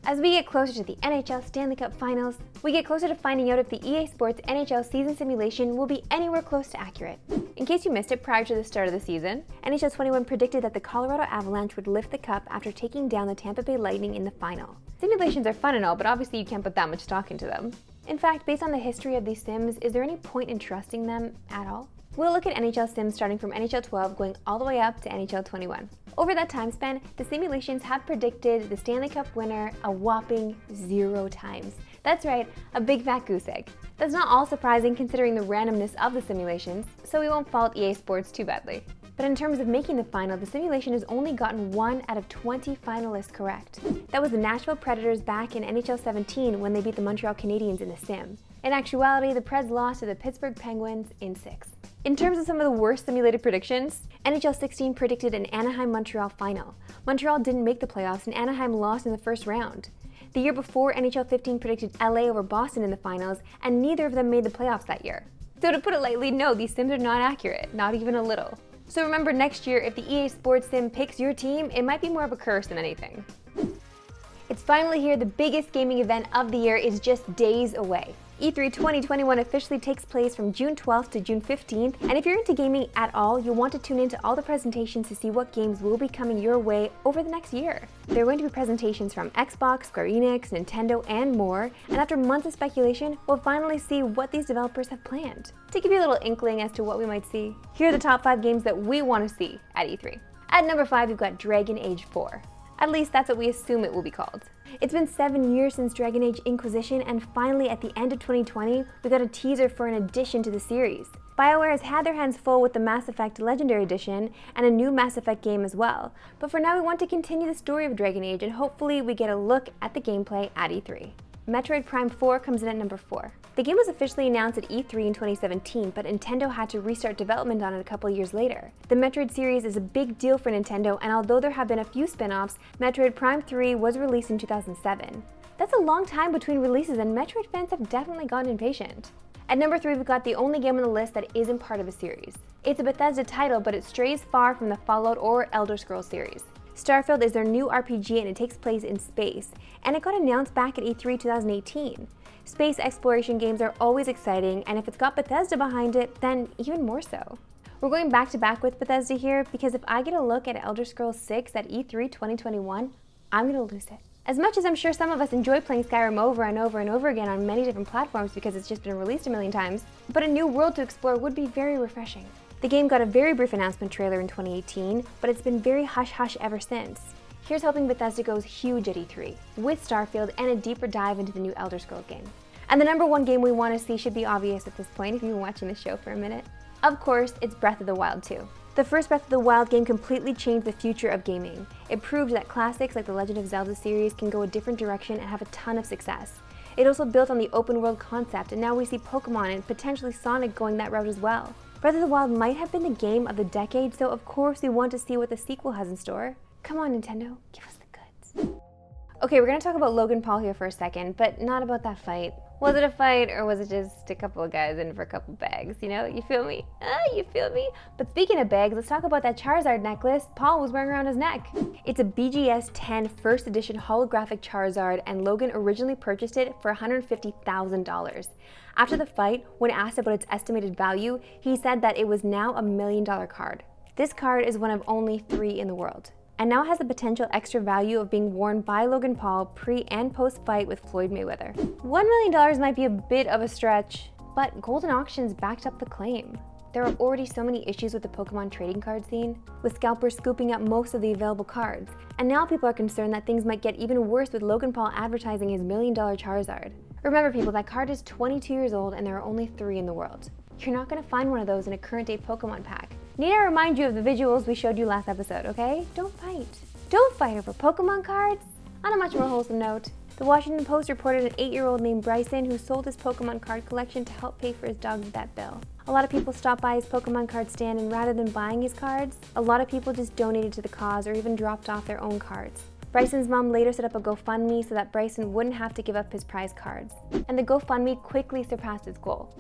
As we get closer to the NHL Stanley Cup Finals, we get closer to finding out if the EA Sports NHL season simulation will be anywhere close to accurate. In case you missed it prior to the start of the season, NHL 21 predicted that the Colorado Avalanche would lift the cup after taking down the Tampa Bay Lightning in the final. Simulations are fun and all, but obviously you can't put that much stock into them. In fact, based on the history of these sims, is there any point in trusting them at all? We'll look at NHL sims starting from NHL 12 going all the way up to NHL 21. Over that time span, the simulations have predicted the Stanley Cup winner a whopping 0 times. That's right, a big fat goose egg. That's not all surprising considering the randomness of the simulations, so we won't fault EA Sports too badly. But in terms of making the final, the simulation has only gotten 1 out of 20 finalists correct. That was the Nashville Predators back in NHL 17 when they beat the Montreal Canadiens in the sim. In actuality, the Preds lost to the Pittsburgh Penguins in 6. In terms of some of the worst simulated predictions, NHL 16 predicted an Anaheim-Montreal final. Montreal didn't make the playoffs and Anaheim lost in the first round. The year before, NHL 15 predicted LA over Boston in the finals, and neither of them made the playoffs that year. So to put it lightly, no, these sims are not accurate, not even a little. So remember next year, if the EA Sports sim picks your team, it might be more of a curse than anything. It's finally here, the biggest gaming event of the year is just days away. E3 2021 officially takes place from June 12th to June 15th, and if you're into gaming at all, you'll want to tune into all the presentations to see what games will be coming your way over the next year. There are going to be presentations from Xbox, Square Enix, Nintendo, and more, and after months of speculation, we'll finally see what these developers have planned. To give you a little inkling as to what we might see, here are the top 5 games that we want to see at E3. At number 5, we've got Dragon Age 4. At least that's what we assume it will be called. It's been 7 years since Dragon Age Inquisition, and finally at the end of 2020, we got a teaser for an addition to the series. BioWare has had their hands full with the Mass Effect Legendary Edition and a new Mass Effect game as well, but for now we want to continue the story of Dragon Age and hopefully we get a look at the gameplay at E3. Metroid Prime 4 comes in at number 4. The game was officially announced at E3 in 2017, but Nintendo had to restart development on it a couple years later. The Metroid series is a big deal for Nintendo, and although there have been a few spin-offs, Metroid Prime 3 was released in 2007. That's a long time between releases, and Metroid fans have definitely gotten impatient. At number 3, we've got the only game on the list that isn't part of a series. It's a Bethesda title, but it strays far from the Fallout or Elder Scrolls series. Starfield is their new RPG and it takes place in space, and it got announced back at E3 2018. Space exploration games are always exciting, and if it's got Bethesda behind it, then even more so. We're going back to back with Bethesda here because if I get a look at Elder Scrolls 6 at E3 2021, I'm gonna lose it. As much as I'm sure some of us enjoy playing Skyrim over and over and over again on many different platforms because it's just been released a million times, but a new world to explore would be very refreshing. The game got a very brief announcement trailer in 2018, but it's been very hush-hush ever since. Here's hoping Bethesda goes huge at E3, with Starfield and a deeper dive into the new Elder Scrolls game. And the number 1 game we want to see should be obvious at this point if you've been watching the show for a minute. Of course, it's Breath of the Wild 2. The first Breath of the Wild game completely changed the future of gaming. It proved that classics like the Legend of Zelda series can go a different direction and have a ton of success. It also built on the open world concept, and now we see Pokemon and potentially Sonic going that route as well. Breath of the Wild might have been the game of the decade, so of course we want to see what the sequel has in store. Come on, Nintendo, give us the goods. Okay, we're gonna talk about Logan Paul here for a second, but not about that fight. Was it a fight or was it just a couple of guys in for a couple bags, you know? You feel me? You feel me? But speaking of bags, let's talk about that Charizard necklace Paul was wearing around his neck. It's a BGS 10 first edition holographic Charizard, and Logan originally purchased it for $150,000. After the fight, when asked about its estimated value, he said that it was now a $1 million card. This card is one of only 3 in the world, and now has the potential extra value of being worn by Logan Paul pre and post fight with Floyd Mayweather. $1 million might be a bit of a stretch, but Golden Auctions backed up the claim. There are already so many issues with the Pokemon trading card scene, with scalpers scooping up most of the available cards, and now people are concerned that things might get even worse with Logan Paul advertising his $1 million Charizard. Remember people, that card is 22 years old and there are only 3 in the world. You're not going to find one of those in a current day Pokemon pack. Need I remind you of the visuals we showed you last episode, okay? Don't fight. Don't fight over Pokemon cards! On a much more wholesome note, the Washington Post reported an 8-year-old named Bryson who sold his Pokemon card collection to help pay for his dog's vet bill. A lot of people stopped by his Pokemon card stand, and rather than buying his cards, a lot of people just donated to the cause or even dropped off their own cards. Bryson's mom later set up a GoFundMe so that Bryson wouldn't have to give up his prize cards. And the GoFundMe quickly surpassed its goal.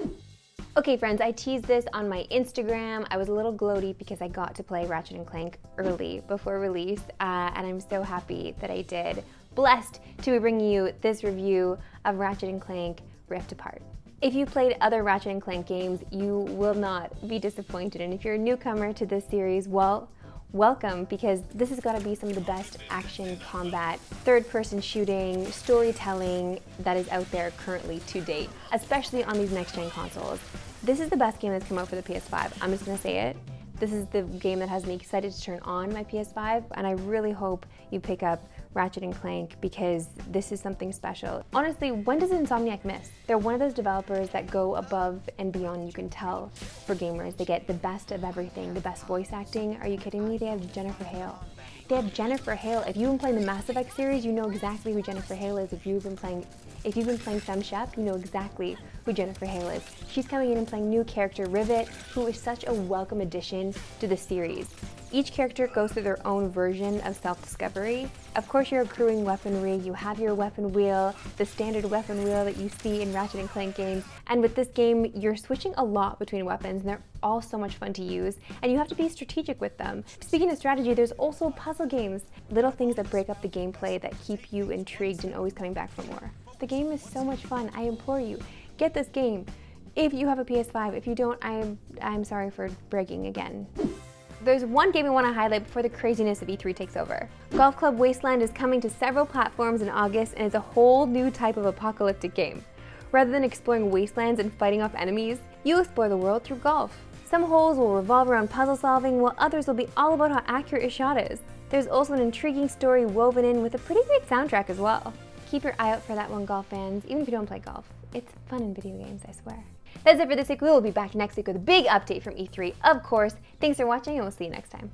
Okay friends, I teased this on my Instagram. I was a little gloaty because I got to play Ratchet and Clank early before release, and I'm so happy that I did. blessed to be bringing you this review of Ratchet and Clank Rift Apart. If you played other Ratchet and Clank games, you will not be disappointed. And if you're a newcomer to this series, well, welcome, because this has got to be some of the best action, combat, third-person shooting, storytelling that is out there currently to date, especially on these next-gen consoles. This is the best game that's come out for the PS5. I'm just gonna say it. This is the game that has me excited to turn on my PS5, and I really hope you pick up Ratchet and Clank because this is something special. Honestly, when does Insomniac miss? They're one of those developers that go above and beyond, you can tell, for gamers. They get the best of everything, the best voice acting. Are you kidding me? They have Jennifer Hale. They have Jennifer Hale. If you've been playing the Mass Effect series, you know exactly who Jennifer Hale is. If you've been playing Fem Chef, you know exactly who Jennifer Hale is. She's coming in and playing new character Rivet, who is such a welcome addition to the series. Each character goes through their own version of self-discovery. Of course, you're accruing weaponry, you have your weapon wheel, the standard weapon wheel that you see in Ratchet and Clank games, and with this game, you're switching a lot between weapons, and they're all so much fun to use, and you have to be strategic with them. Speaking of strategy, there's also puzzle games, little things that break up the gameplay that keep you intrigued and always coming back for more. The game is so much fun. I implore you, get this game. If you have a PS5, if you don't, I'm sorry for bragging again. There's one game I want to highlight before the craziness of E3 takes over. Golf Club Wasteland is coming to several platforms in August, and it's a whole new type of apocalyptic game. Rather than exploring wastelands and fighting off enemies, you explore the world through golf. Some holes will revolve around puzzle solving, while others will be all about how accurate your shot is. There's also an intriguing story woven in with a pretty great soundtrack as well. Keep your eye out for that one, golf fans, even if you don't play golf. It's fun in video games, I swear. That's it for this week. We will be back next week with a big update from E3, of course. Thanks for watching, and we'll see you next time.